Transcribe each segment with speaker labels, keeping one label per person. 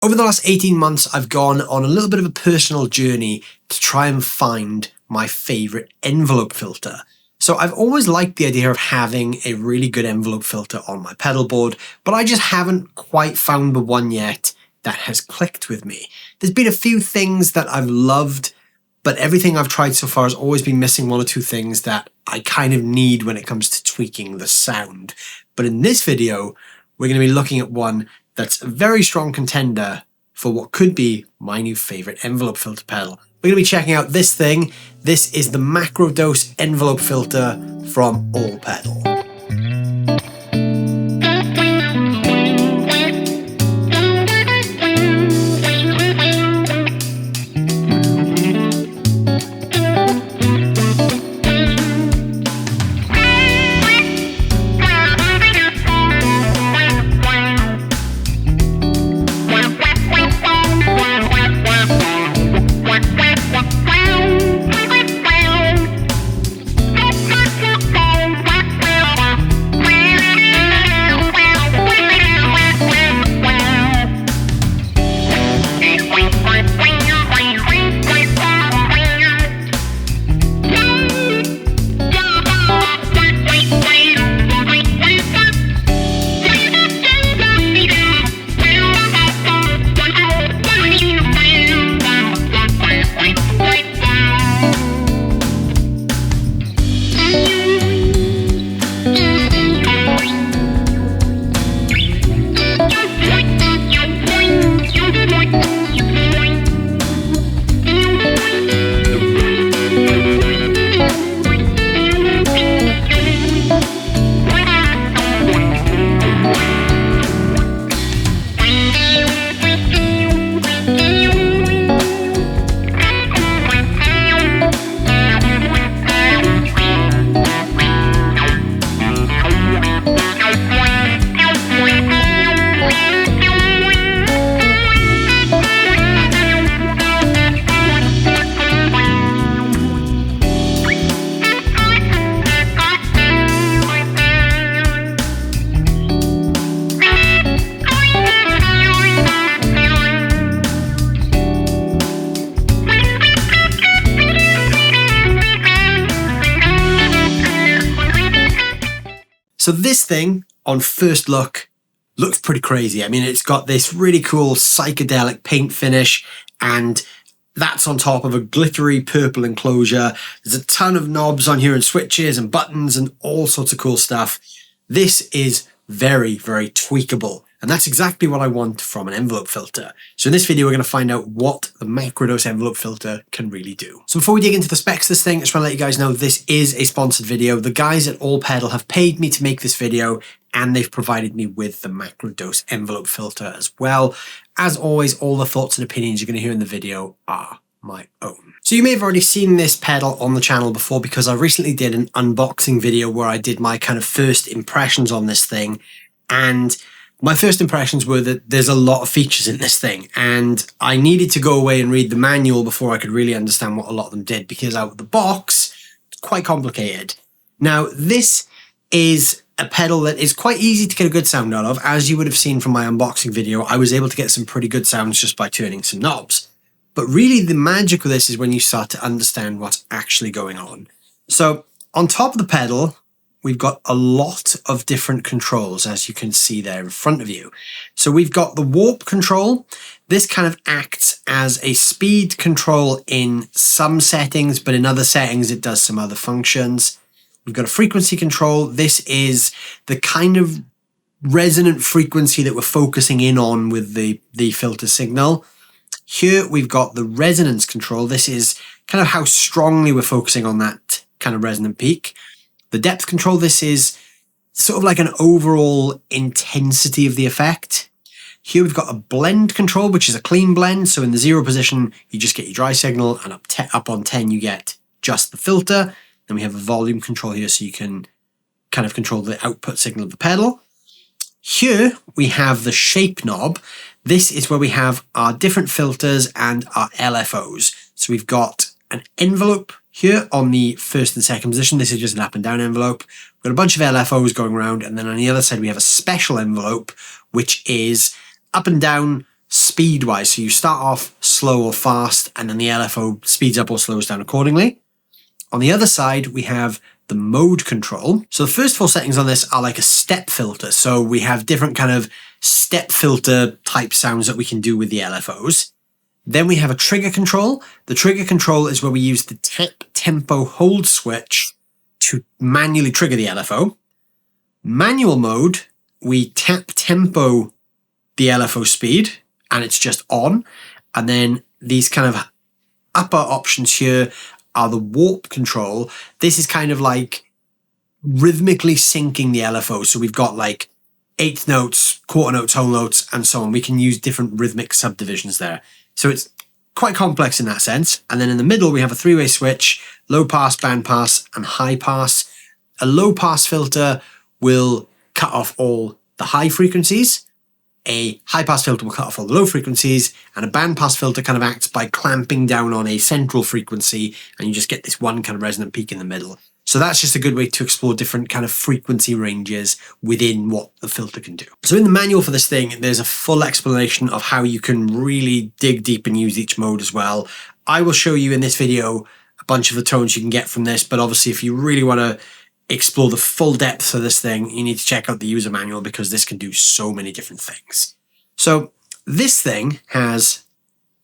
Speaker 1: Over the last 18 months, I've gone on a little bit of a personal journey to try and find my favorite envelope filter. So I've always liked the idea of having a really good envelope filter on my pedal board, but I just haven't quite found the one yet that has clicked with me. There's been a few things that I've loved, but everything I've tried so far has always been missing one or two things that I kind of need when it comes to tweaking the sound. But in this video, we're going to be looking at one that's a very strong contender for what could be my new favorite envelope filter pedal. We're going to be checking out this thing. This is the Macrodose Envelope Filter from allpedal. So this thing, on first look, looks pretty crazy. I mean, it's got this really cool psychedelic paint finish, and that's on top of a glittery purple enclosure. There's a ton of knobs on here and switches and buttons and all sorts of cool stuff. This is very, very tweakable. And that's exactly what I want from an envelope filter. So in this video, we're going to find out what the Macrodose envelope filter can really do. So before we dig into the specs of this thing, I just want to let you guys know this is a sponsored video. The guys at allpedal have paid me to make this video, and they've provided me with the Macrodose envelope filter as well. As always, all the thoughts and opinions you're going to hear in the video are my own. So you may have already seen this pedal on the channel before, because I recently did an unboxing video where I did my kind of first impressions on this thing. And my first impressions were that there's a lot of features in this thing, and I needed to go away and read the manual before I could really understand what a lot of them did, because out of the box, it's quite complicated. Now, this is a pedal that is quite easy to get a good sound out of. As you would have seen from my unboxing video, I was able to get some pretty good sounds just by turning some knobs. But really, the magic of this is when you start to understand what's actually going on. So on top of the pedal, we've got a lot of different controls, as you can see there in front of you. So we've got the warp control. This kind of acts as a speed control in some settings, but in other settings, it does some other functions. We've got a frequency control. This is the kind of resonant frequency that we're focusing in on with the filter signal. Here we've got the resonance control. This is kind of how strongly we're focusing on that kind of resonant peak. The depth control, this is sort of like an overall intensity of the effect. Here we've got a blend control, which is a clean blend. So in the 0 position, you just get your dry signal, and up on 10, you get just the filter. Then we have a volume control here, so you can kind of control the output signal of the pedal. Here we have the shape knob. This is where we have our different filters and our LFOs. So we've got an envelope here on the first and second position. This is just an up and down envelope. We've got a bunch of LFOs going around, and then on the other side we have a special envelope, which is up and down speed-wise. So you start off slow or fast, and then the LFO speeds up or slows down accordingly. On the other side, we have the mode control. So the first 4 settings on this are like a step filter. So we have different kind of step filter type sounds that we can do with the LFOs. Then we have a trigger control. The trigger control is where we use the tap tempo hold switch to manually trigger the LFO. Manual mode, we tap tempo the LFO speed and it's just on. And then these kind of upper options here are the warp control. This is kind of like rhythmically syncing the LFO. So we've got like 8th notes, quarter notes, whole notes, and so on. We can use different rhythmic subdivisions there. So it's quite complex in that sense. And then in the middle, we have a 3-way switch, low pass, band pass, and high pass. A low pass filter will cut off all the high frequencies. A high pass filter will cut off all the low frequencies, and a band pass filter kind of acts by clamping down on a central frequency, and you just get this one kind of resonant peak in the middle. So that's just a good way to explore different kind of frequency ranges within what the filter can do. So in the manual for this thing, there's a full explanation of how you can really dig deep and use each mode as well. I will show you in this video a bunch of the tones you can get from this, but obviously if you really want to explore the full depth of this thing, you need to check out the user manual because this can do so many different things. So this thing has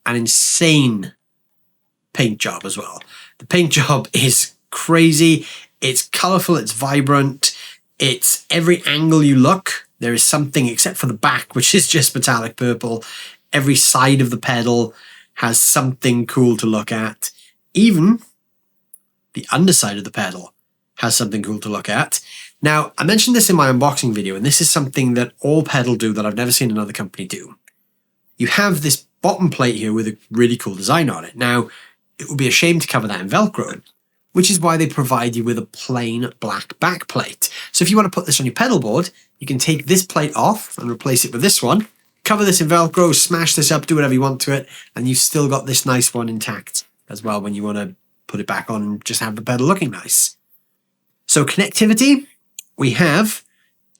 Speaker 1: an insane paint job as well. The paint job is crazy. It's colorful. It's vibrant. It's every angle you look, there is something except for the back, which is just metallic purple. Every side of the pedal has something cool to look at. Even the underside of the pedal has something cool to look at. Now, I mentioned this in my unboxing video, and this is something that allpedal do that I've never seen another company do. You have this bottom plate here with a really cool design on it. Now, it would be a shame to cover that in Velcro, which is why they provide you with a plain black back plate. So if you want to put this on your pedal board, you can take this plate off and replace it with this one, cover this in Velcro, smash this up, do whatever you want to it, and you've still got this nice one intact as well when you want to put it back on and just have the pedal looking nice. So connectivity, we have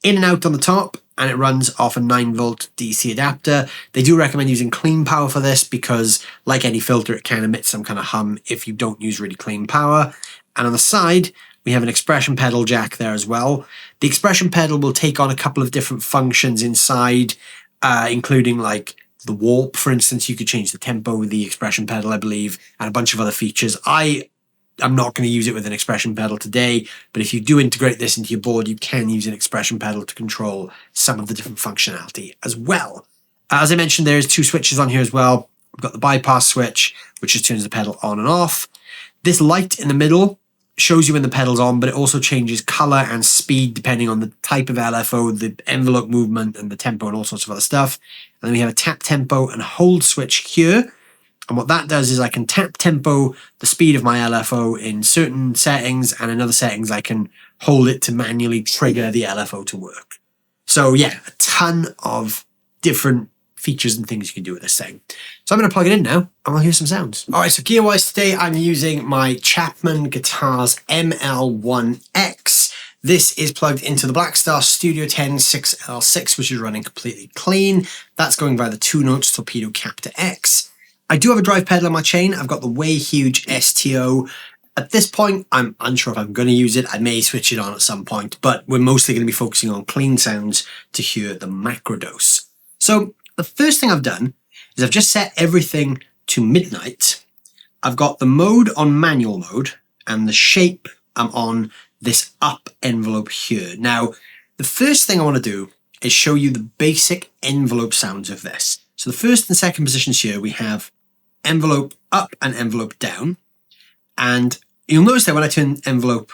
Speaker 1: in and out on the top, and it runs off a 9-volt DC adapter. They do recommend using clean power for this because, like any filter, it can emit some kind of hum if you don't use really clean power. And on the side, we have an expression pedal jack there as well. The expression pedal will take on a couple of different functions inside, including like the warp, for instance. You could change the tempo with the expression pedal, I believe, and a bunch of other features. I'm not going to use it with an expression pedal today, but if you do integrate this into your board, you can use an expression pedal to control some of the different functionality as well. As I mentioned, there's 2 switches on here as well. We've got the bypass switch, which just turns the pedal on and off. This light in the middle shows you when the pedal's on, but it also changes color and speed depending on the type of LFO, the envelope movement, and the tempo, and all sorts of other stuff. And then we have a tap tempo and hold switch here. And what that does is I can tap tempo the speed of my LFO in certain settings, and in other settings I can hold it to manually trigger the LFO to work. So yeah, a ton of different features and things you can do with this thing. So I'm going to plug it in now and we'll hear some sounds. All right, so gear-wise today I'm using my Chapman Guitars ML1X. This is plugged into the Blackstar Studio 10 6L6, which is running completely clean. That's going via the 2-notes torpedo cap to X. I do have a drive pedal on my chain. I've got the Way Huge STO. At this point, I'm unsure if I'm going to use it. I may switch it on at some point, but we're mostly going to be focusing on clean sounds to hear the Macrodose. So the first thing I've done is I've just set everything to midnight. I've got the mode on manual mode and the shape I'm on this up envelope here. Now, the first thing I want to do is show you the basic envelope sounds of this. So the first and second positions here, we have envelope up and envelope down. And you'll notice that when I turn envelope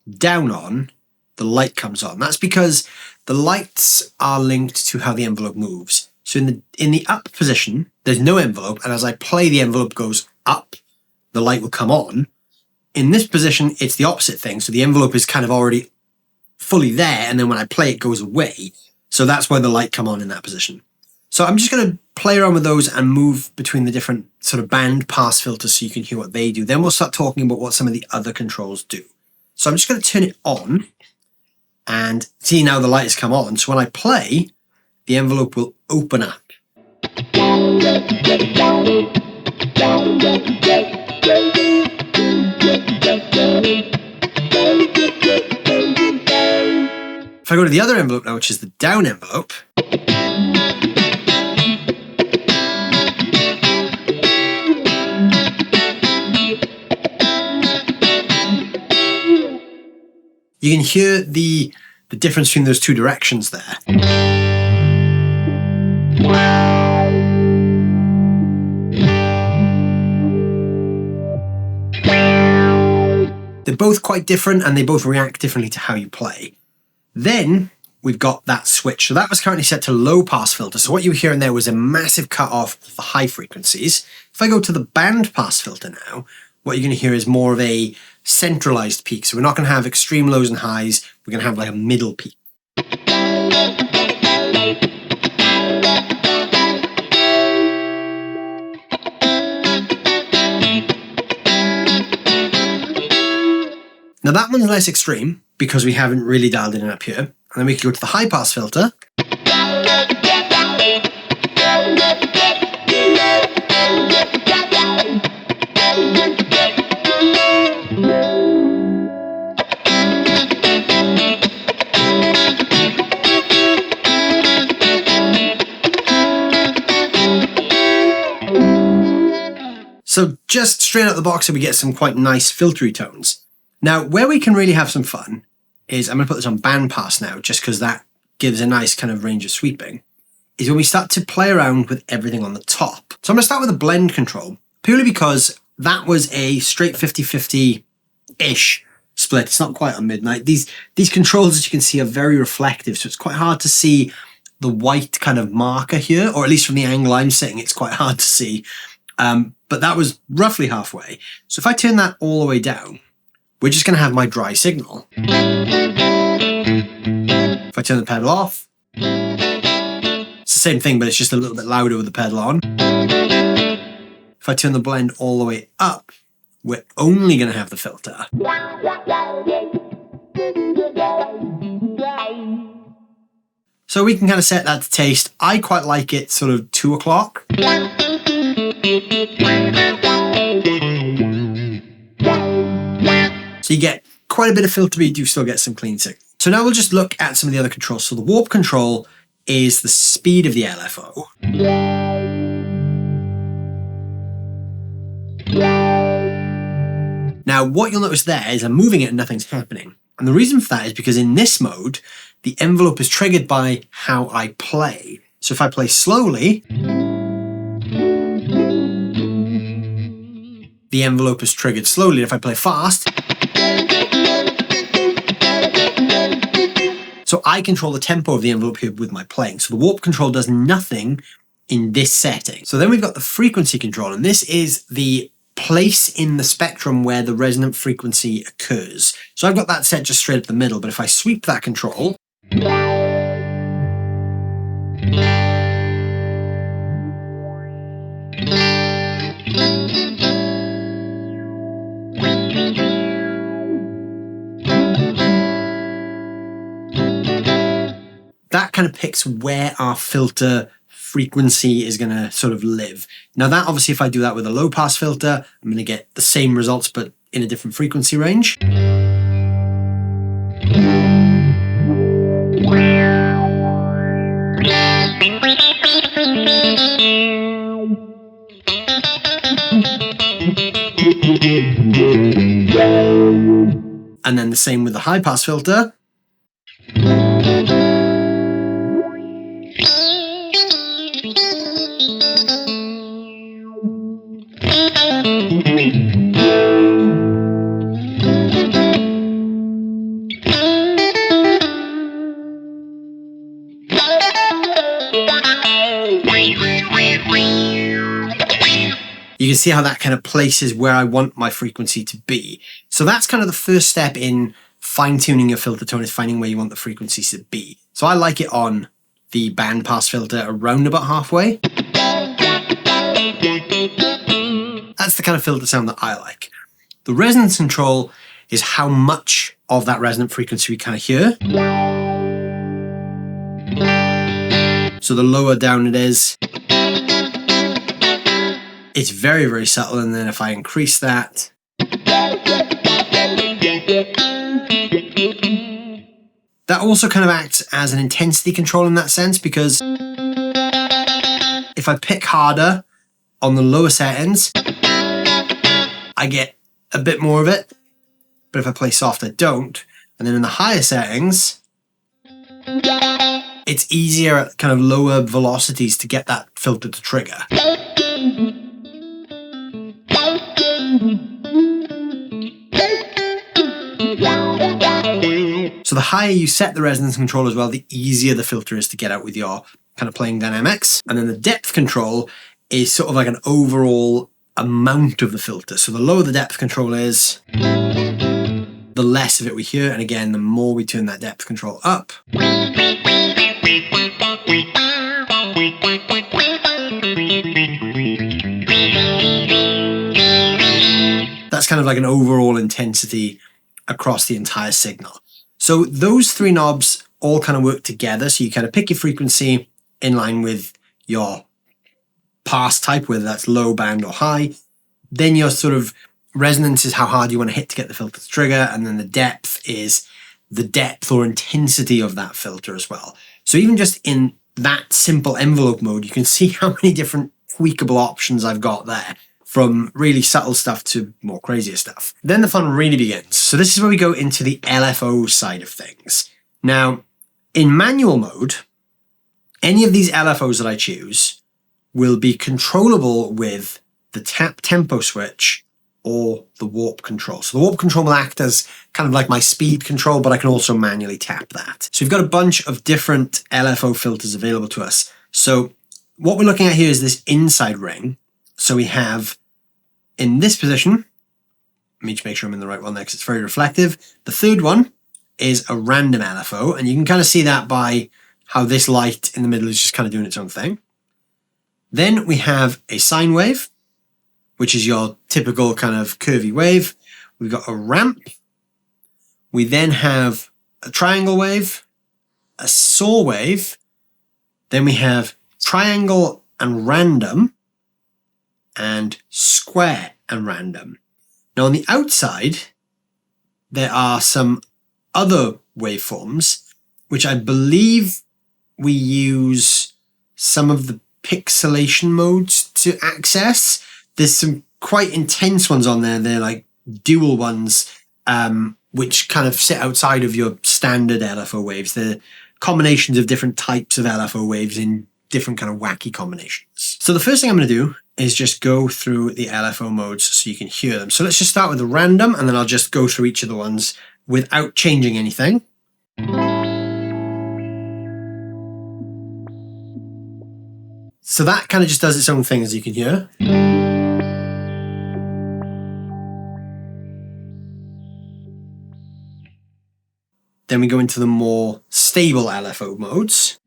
Speaker 1: down on, the light comes on. That's because the lights are linked to how the envelope moves. So in the up position, there's no envelope, and as I play, the envelope goes up, the light will come on. In this position, it's the opposite thing. So the envelope is kind of already fully there, and then when I play, it goes away. So that's why the light come on in that position. So I'm just going to play around with those and move between the different sort of band pass filters so you can hear what they do. Then we'll start talking about what some of the other controls do. So I'm just going to turn it on and see now the light has come on. So when I play, the envelope will open up. If I go to the other envelope now, which is the down envelope, you can hear the difference between those two directions there. They're both quite different and they both react differently to how you play. Then we've got that switch. So that was currently set to low pass filter. So what you were hearing there was a massive cut off of the high frequencies. If I go to the band pass filter now, what you're going to hear is more of a centralized peak. So we're not going to have extreme lows and highs. We're going to have like a middle peak. Now that one's less extreme because we haven't really dialed it in up here. And then we can go to the high pass filter. So just straight out the box, we get some quite nice filtery tones. Now, where we can really have some fun is, I'm going to put this on band pass now, just because that gives a nice kind of range of sweeping, is when we start to play around with everything on the top. So I'm going to start with a blend control, purely because that was a straight 50-50-ish split. It's not quite on midnight. These controls, as you can see, are very reflective, so it's quite hard to see the white kind of marker here, or at least from the angle I'm sitting, it's quite hard to see. But that was roughly halfway. So if I turn that all the way down, we're just going to have my dry signal. If I turn the pedal off, it's the same thing, but it's just a little bit louder with the pedal on. If I turn the blend all the way up, we're only going to have the filter. So we can kind of set that to taste. I quite like it sort of 2 o'clock. So you get quite a bit of filter, but you do still get some clean signal. So now we'll just look at some of the other controls. So the warp control is the speed of the LFO. Now what you'll notice there is I'm moving it and nothing's happening. And the reason for that is because in this mode, the envelope is triggered by how I play. So if I play slowly, the envelope is triggered slowly. If I play fast, so I control the tempo of the envelope here with my playing. So the warp control does nothing in this setting. So then we've got the frequency control, and this is the place in the spectrum where the resonant frequency occurs. So I've got that set just straight up the middle, but if I sweep that control, that kind of picks where our filter frequency is going to sort of live. Now that obviously, if I do that with a low pass filter, I'm going to get the same results, but in a different frequency range. And then the same with the high pass filter. You can see how that kind of places where I want my frequency to be. So that's kind of the first step in fine-tuning your filter tone, is finding where you want the frequencies to be. So I like it on the band pass filter around about halfway. That's the kind of filter sound that I like. The resonance control is how much of that resonant frequency we kind of hear. So the lower down it is, It's very, very subtle. And then if I increase that, that also kind of acts as an intensity control in that sense, because if I pick harder on the lower settings, I get a bit more of it. But if I play soft, I don't. And then in the higher settings, it's easier at kind of lower velocities to get that filter to trigger. So the higher you set the resonance control as well, the easier the filter is to get out with your kind of playing dynamics. And then the depth control is sort of like an overall amount of the filter. So the lower the depth control is, the less of it we hear. And again, the more we turn that depth control up, that's kind of like an overall intensity across the entire signal. So those three knobs all kind of work together. So you kind of pick your frequency in line with your pass type, whether that's low band or high. Then your sort of resonance is how hard you want to hit to get the filter to trigger. And then the depth is the depth or intensity of that filter as well. So even just in that simple envelope mode, you can see how many different tweakable options I've got there, from really subtle stuff to more crazier stuff. Then the fun really begins. So this is where we go into the LFO side of things. Now, in manual mode, any of these LFOs that I choose will be controllable with the tap tempo switch or the warp control. So the warp control will act as kind of like my speed control, but I can also manually tap that. So we've got a bunch of different LFO filters available to us. So what we're looking at here is this inside ring. So we have, in this position, let me just make sure I'm in the right one there because it's very reflective. The third one is a random LFO, and you can kind of see that by how this light in the middle is just kind of doing its own thing. Then we have a sine wave, which is your typical kind of curvy wave. We've got a ramp. We then have a triangle wave, a saw wave. Then we have triangle and random, and square and random. Now on the outside, there are some other waveforms, which I believe we use some of the pixelation modes to access. There's some quite intense ones on there. They're like dual ones, which kind of sit outside of your standard LFO waves. They're combinations of different types of LFO waves in different kind of wacky combinations. So the first thing I'm going to do is just go through the LFO modes so you can hear them. So let's just start with the random, and then I'll just go through each of the ones without changing anything. So that kind of just does its own thing, as you can hear. Then we go into the more stable LFO modes.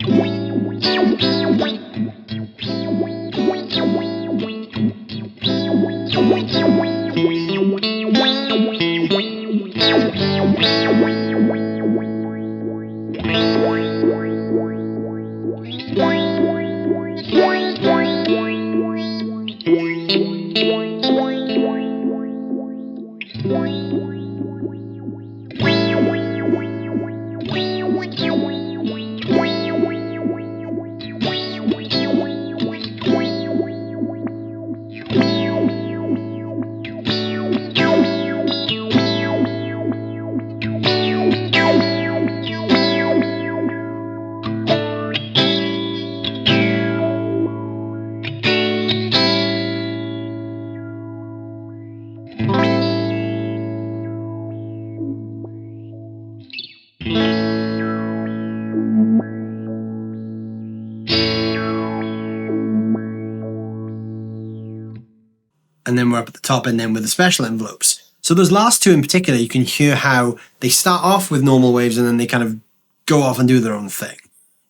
Speaker 1: And then we're up at the top and then with the special envelopes. So those last two in particular, you can hear how they start off with normal waves and then they kind of go off and do their own thing.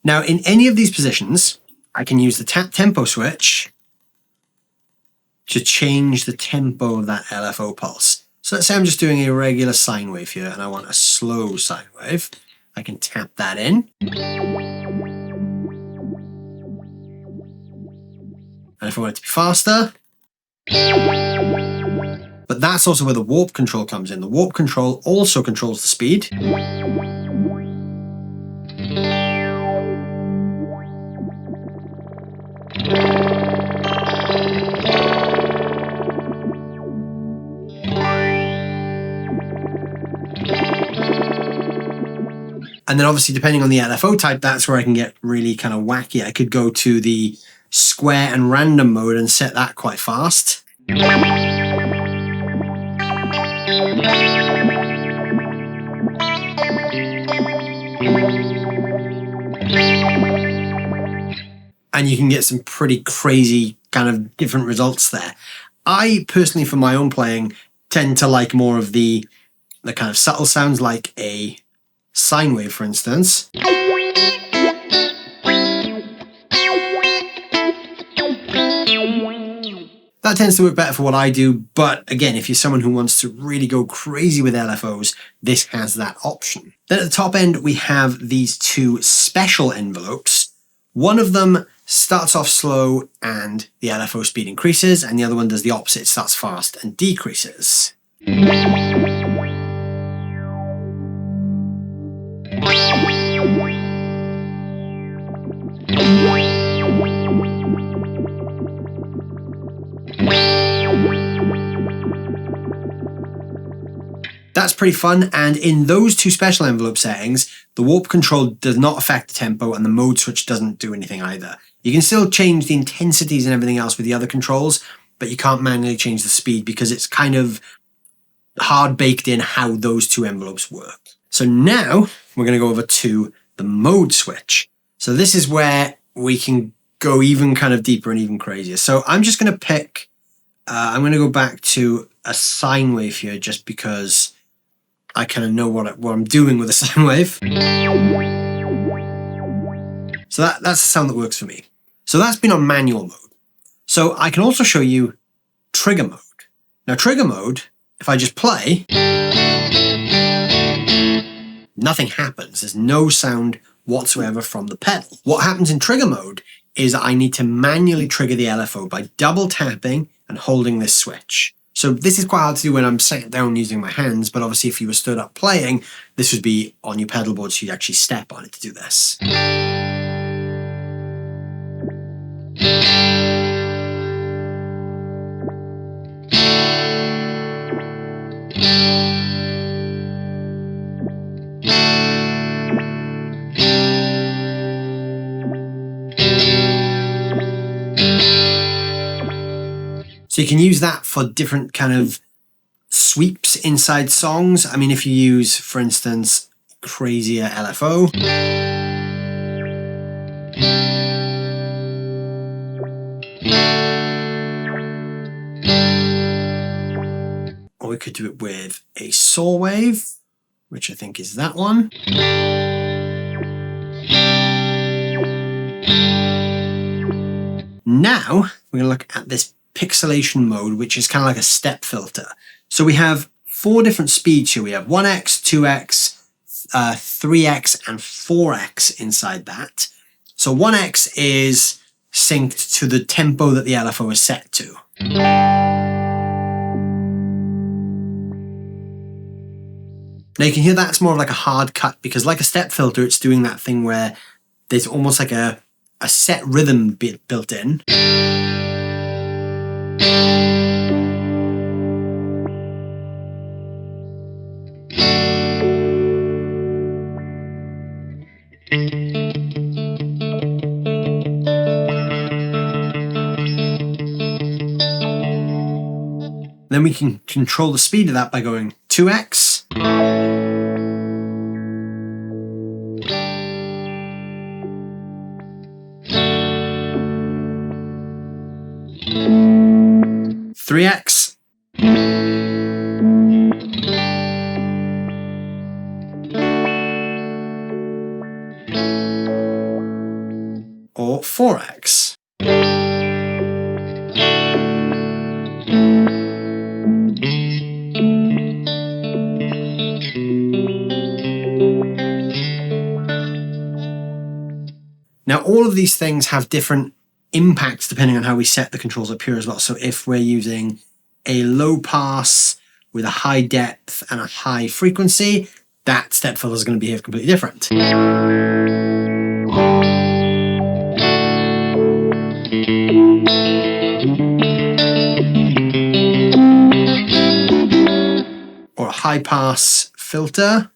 Speaker 1: Now, in any of these positions, I can use the tap tempo switch to change the tempo of that LFO pulse. So let's say I'm just doing a regular sine wave here and I want a slow sine wave. I can tap that in. And if I want it to be faster, But that's also where the warp control comes in. The warp control also controls the speed. And then obviously, depending on the LFO type, that's where I can get really kind of wacky. I could go to the square and random mode and set that quite fast. And you can get some pretty crazy kind of different results there. I personally, for my own playing, tend to like more of the kind of subtle sounds, like a sine wave, for instance. That tends to work better for what I do, but again, if you're someone who wants to really go crazy with LFOs, this has that option. Then at the top end, we have these two special envelopes. One of them starts off slow and the LFO speed increases, and the other one does the opposite, it starts fast and decreases. That's pretty fun, and in those two special envelope settings, the warp control does not affect the tempo and the mode switch doesn't do anything either. You can still change the intensities and everything else with the other controls, but you can't manually change the speed because it's kind of hard baked in how those two envelopes work. So now we're going to go over to the mode switch. So this is where we can go even kind of deeper and even crazier. So I'm just going to pick, I'm going to go back to a sine wave here just because I kind of know what I'm doing with a sine wave. So that's the sound that works for me. So that's been on manual mode. So I can also show you trigger mode. Now trigger mode, if I just play, nothing happens. There's no sound whatsoever from the pedal. What happens in trigger mode is I need to manually trigger the LFO by double tapping and holding this switch. So this is quite hard to do when I'm sat down using my hands, but obviously if you were stood up playing, this would be on your pedal board, so you'd actually step on it to do this. So you can use that for different kind of sweeps inside songs. I mean, if you use, for instance, crazier LFO. Or we could do it with a saw wave, which I think is that one. Now we're going to look at this pixelation mode, which is kind of like a step filter. So we have 4 different speeds here. We have 1x, 2x, 3x, and 4x inside that. So 1x is synced to the tempo that the LFO is set to. Now you can hear that's more of like a hard cut, because like a step filter, it's doing that thing where there's almost like a set rhythm bit built in. Then we can control the speed of that by going 2x. 3x. Or 4x. Now, all of these things have different impacts depending on how we set the controls up here as well. So if we're using a low pass with a high depth and a high frequency, that step filter is going to behave completely different. Or a high pass filter.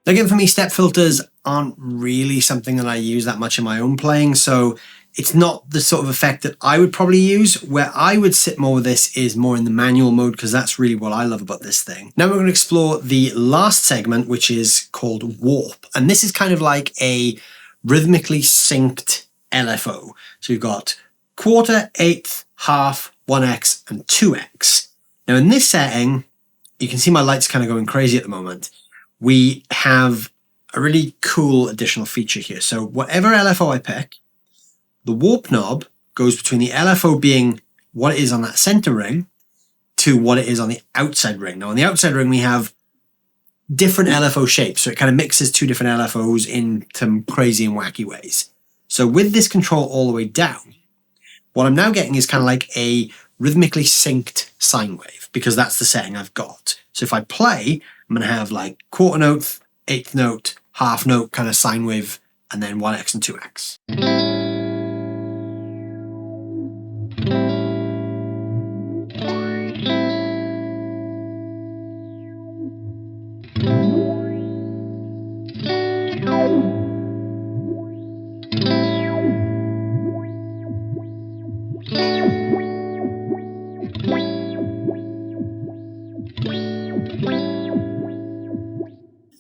Speaker 1: Again, for me, step filters aren't really something that I use that much in my own playing, so it's not the sort of effect that I would probably use. Where I would sit more with this is more in the manual mode, because that's really what I love about this thing. Now we're going to explore the last segment, which is called warp. And this is kind of like a rhythmically synced LFO. So you've got quarter, eighth, half, 1x, and 2x. Now in this setting, you can see my lights kind of going crazy at the moment. We have a really cool additional feature here. So whatever LFO I pick, the warp knob goes between the LFO being what it is on that center ring to what it is on the outside ring. Now on the outside ring, we have different LFO shapes. So it kind of mixes two different LFOs in some crazy and wacky ways. So with this control all the way down, what I'm now getting is kind of like a rhythmically synced sine wave, because that's the setting I've got. So if I play, I'm going to have like quarter note, eighth note, half note kind of sine wave, and then 1x and 2x.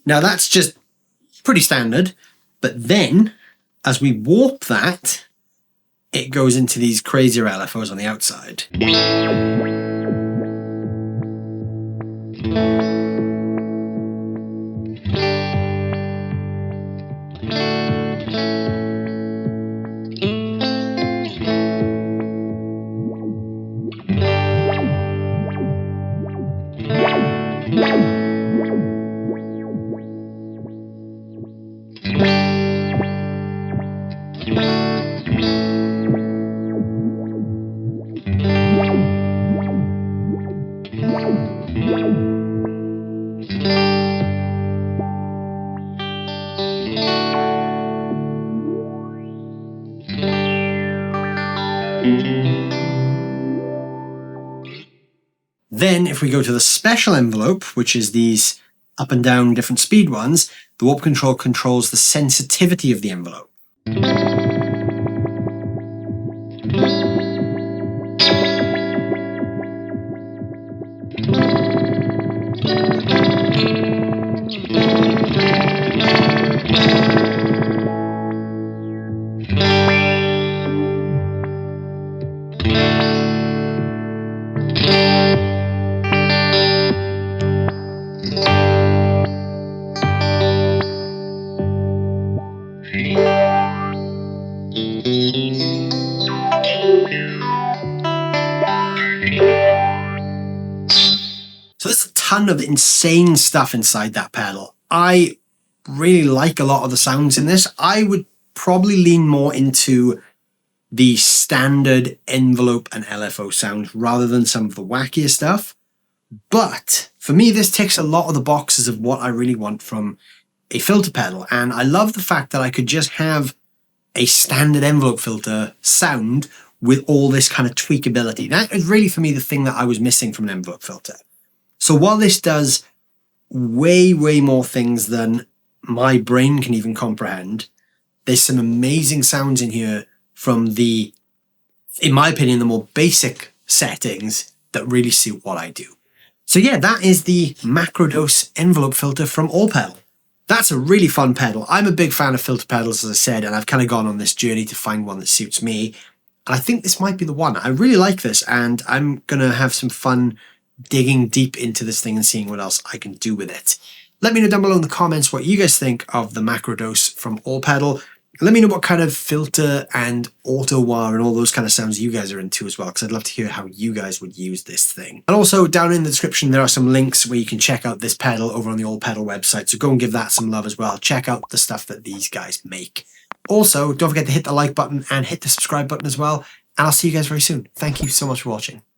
Speaker 1: Now that's just pretty standard, but then as we warp that, it goes into these crazier LFOs on the outside. Then if we go to the special envelope, which is these up and down different speed ones, the warp control controls the sensitivity of the envelope. So there's a ton of insane stuff inside that pedal. I really like a lot of the sounds in this. I would probably lean more into the standard envelope and LFO sound rather than some of the wackier stuff. But for me, this ticks a lot of the boxes of what I really want from a filter pedal. And I love the fact that I could just have a standard envelope filter sound with all this kind of tweakability. That is really, for me, the thing that I was missing from an envelope filter. So while this does way, way more things than my brain can even comprehend, there's some amazing sounds in here from the, in my opinion, the more basic settings that really suit what I do. So yeah, that is the Macrodose Envelope Filter from allpedal. That's a really fun pedal. I'm a big fan of filter pedals, as I said, and I've kind of gone on this journey to find one that suits me. And I think this might be the one. I really like this, and I'm going to have some fun digging deep into this thing and seeing what else I can do with it. Let me know down below in the comments what you guys think of the Macrodose from allpedal. Let me know what kind of filter and auto wah and all those kind of sounds you guys are into as well, because I'd love to hear how you guys would use this thing. And also down in the description there are some links where you can check out this pedal over on the allpedal website, so go and give that some love as well. Check out the stuff that these guys make. Also, don't forget to hit the like button and hit the subscribe button as well, and I'll see you guys very soon. Thank you so much for watching.